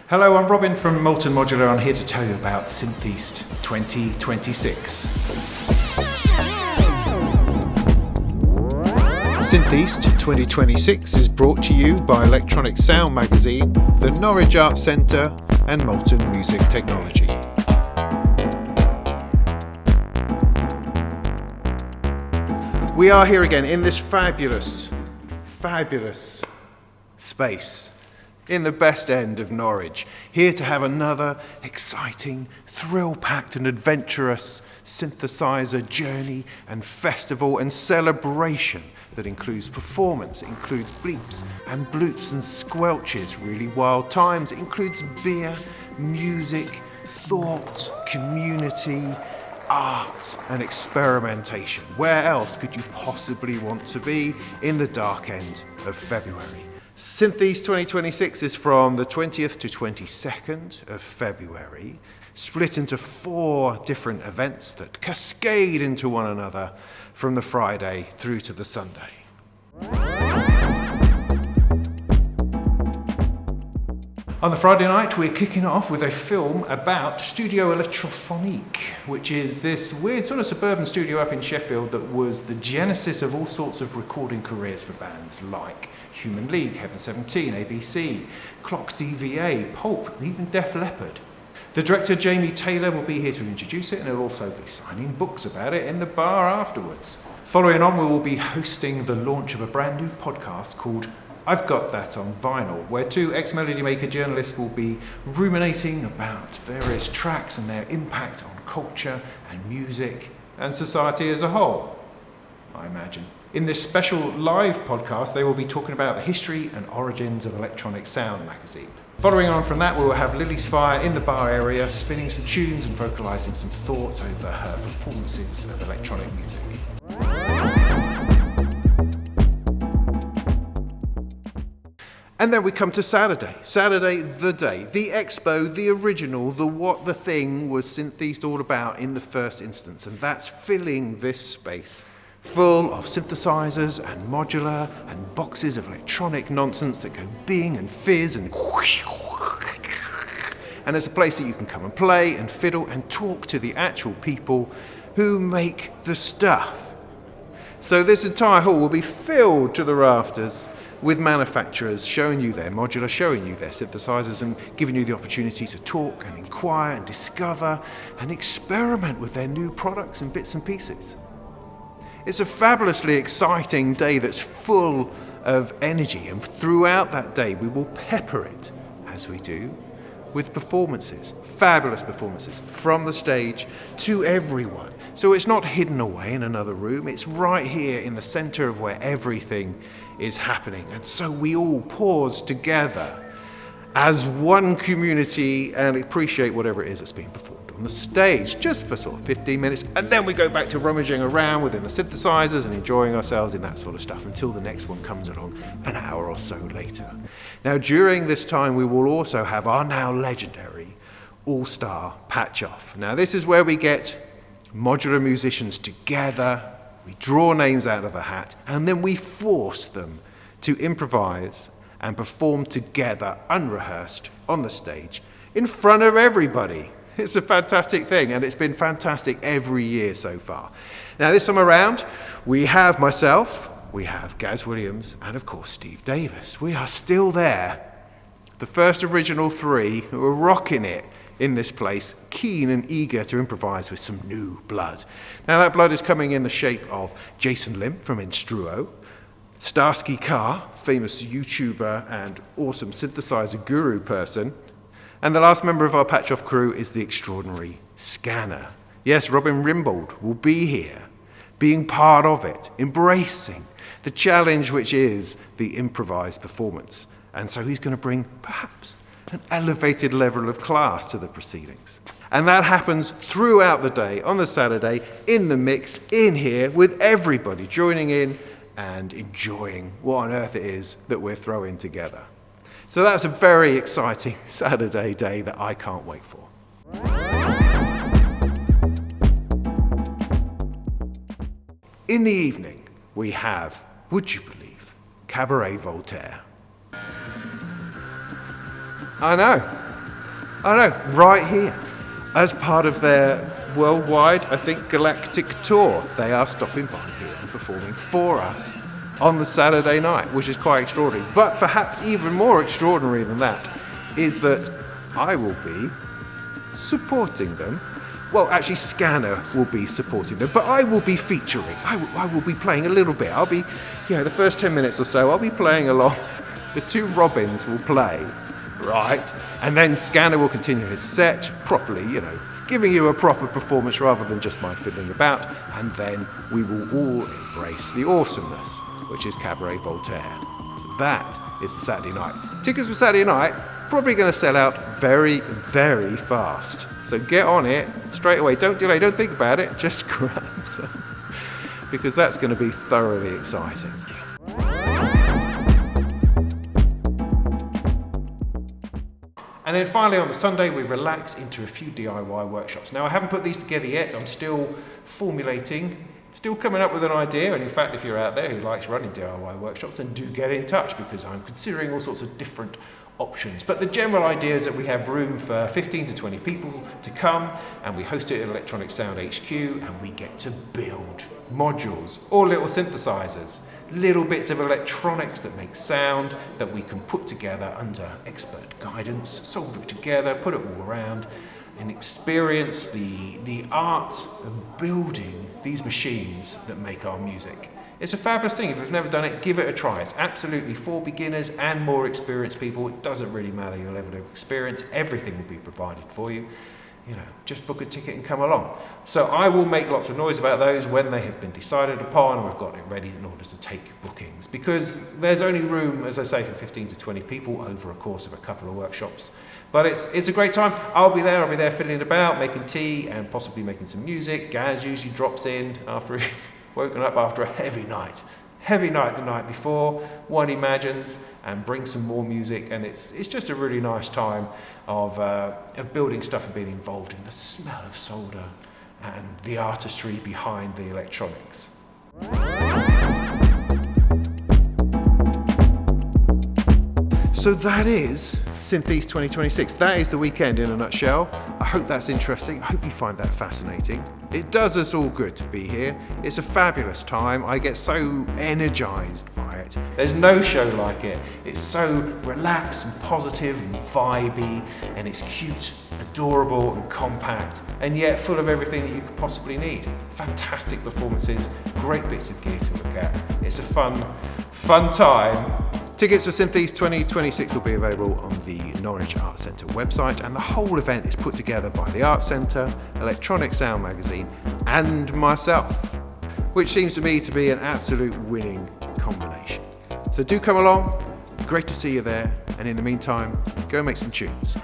Hello, I'm Robin from Molten Modular. I'm here to tell you about Synth East 2026. Synth East 2026 is brought to you by Electronic Sound Magazine, the Norwich Arts Centre and Molten Music Technology. We are here again in this fabulous space in the best end of Norwich, here to have another exciting, thrill-packed and adventurous synthesizer journey and festival and celebration that includes performance, it includes bleeps and bloops and squelches, really wild times, it includes beer, music, thought, community, art and experimentation. Where else could you possibly want to be in the dark end of February? Synth East 2026 is from the 20th to 22nd of February, split into 4 different events that cascade into one another from the Friday through to the Sunday. On the Friday night, we're kicking off with a film about Studio Electrophonique, which is this weird sort of suburban studio up in Sheffield that was the genesis of all sorts of recording careers for bands like Human League, Heaven 17, ABC, Clock DVA, Pulp, even Def Leppard. The director, Jamie Taylor, will be here to introduce it, and he'll also be signing books about it in the bar afterwards. Following on, we will be hosting the launch of a brand new podcast called I've Got That on Vinyl, where 2 ex-Melody Maker journalists will be ruminating about various tracks and their impact on culture and music and society as a whole, I imagine. In this special live podcast, they will be talking about the history and origins of Electronic Sound Magazine. Following on from that, we will have LillySphire in the bar area, spinning some tunes and vocalising some thoughts over her performances of electronic music. And then we come to Saturday. Saturday, the day. The Expo, the original, the what the thing was Synth East all about in the first instance. And that's filling this space full of synthesizers and modular and boxes of electronic nonsense that go bing and fizz and it's a place that you can come and play and fiddle and talk to the actual people who make the stuff. So this entire hall will be filled to the rafters with manufacturers showing you their modular, showing you their synthesizers and giving you the opportunity to talk and inquire and discover and experiment with their new products and bits and pieces. It's a fabulously exciting day that's full of energy, and throughout that day we will pepper it, as we do, with performances, fabulous performances, from the stage to everyone. So it's not hidden away in another room, it's right here in the center of where everything is happening. And so we all pause together as one community and appreciate whatever it is that's being performed on the stage, just for sort of 15 minutes, and then we go back to rummaging around within the synthesizers and enjoying ourselves in that sort of stuff until the next one comes along an hour or so later. Now, during this time, we will also have our now legendary all-star patch-off. Now, this is where we get modular musicians together, we draw names out of a hat, and then we force them to improvise and perform together, unrehearsed, on the stage, in front of everybody. It's a fantastic thing, and it's been fantastic every year so far. Now, this time around, we have myself, we have Gaz Williams, and of course Steve Davis. We are still there, the first original 3 who are rocking it in this place, keen and eager to improvise with some new blood. Now, that blood is coming in the shape of Jason Lim from Instruo, Starsky Carr, famous YouTuber and awesome synthesizer guru person, and the last member of our patch-off crew is the extraordinary Scanner. Yes, Robin Rimbold will be here, being part of it, embracing the challenge which is the improvised performance. And so he's going to bring, perhaps, an elevated level of class to the proceedings. And that happens throughout the day, on the Saturday, in the mix, in here, with everybody joining in and enjoying what on earth it is that we're throwing together. So that's a very exciting Saturday day that I can't wait for. In the evening, we have, would you believe, Cabaret Voltaire. I know. I know, right here. As part of their worldwide, I think, galactic tour, they are stopping by here and performing for us on the Saturday night, which is quite extraordinary. But perhaps even more extraordinary than that is that I will be supporting them. Well, actually, Scanner will be supporting them, but I will be featuring. I will be playing a little bit. I'll be, the first 10 minutes or so, I'll be playing along. The two Robins will play, right? And then Scanner will continue his set properly, giving you a proper performance rather than just my fiddling about. And then we will all embrace the awesomeness, which is Cabaret Voltaire. So that is Saturday night. Tickets for Saturday night probably going to sell out very, very fast. So get on it straight away. Don't delay, don't think about it, just grab some. Because that's going to be thoroughly exciting. And then finally on the Sunday, we relax into a few DIY workshops. Now, I haven't put these together yet. I'm still formulating, still coming up with an idea. And in fact, if you're out there who likes running DIY workshops, then do get in touch, because I'm considering all sorts of different options. But the general idea is that we have room for 15 to 20 people to come, and we host it at Electronic Sound HQ, and we get to build modules or little synthesizers, little bits of electronics that make sound that we can put together under expert guidance, solder it together, put it all around, and experience the art of building these machines that make our music. It's a fabulous thing. If you've never done it, give it a try. It's absolutely for beginners and more experienced people. It doesn't really matter your level of experience. Everything will be provided for you. Just book a ticket and come along. So I will make lots of noise about those when they have been decided upon, and we've got it ready in order to take bookings. Because there's only room, as I say, for 15 to 20 people over a course of a couple of workshops. But it's a great time. I'll be there fiddling about, making tea and possibly making some music. Gaz usually drops in after he's woken up after a heavy night the night before, one imagines, and brings some more music, and it's just a really nice time of building stuff and being involved in the smell of solder and the artistry behind the electronics. So that is Synth East 2026. That is the weekend in a nutshell. I hope that's interesting. I hope you find that fascinating. It does us all good to be here. It's a fabulous time. I get so energized by it. There's no show like it. It's so relaxed and positive and vibey, and it's cute, adorable and compact, and yet full of everything that you could possibly need. Fantastic performances, great bits of gear to look at. It's a fun time. Tickets for Synth East 2026 will be available on the Norwich Arts Centre website, and the whole event is put together by the Arts Centre, Electronic Sound magazine, and myself, which seems to me to be an absolute winning combination. So do come along, great to see you there, and in the meantime, go make some tunes.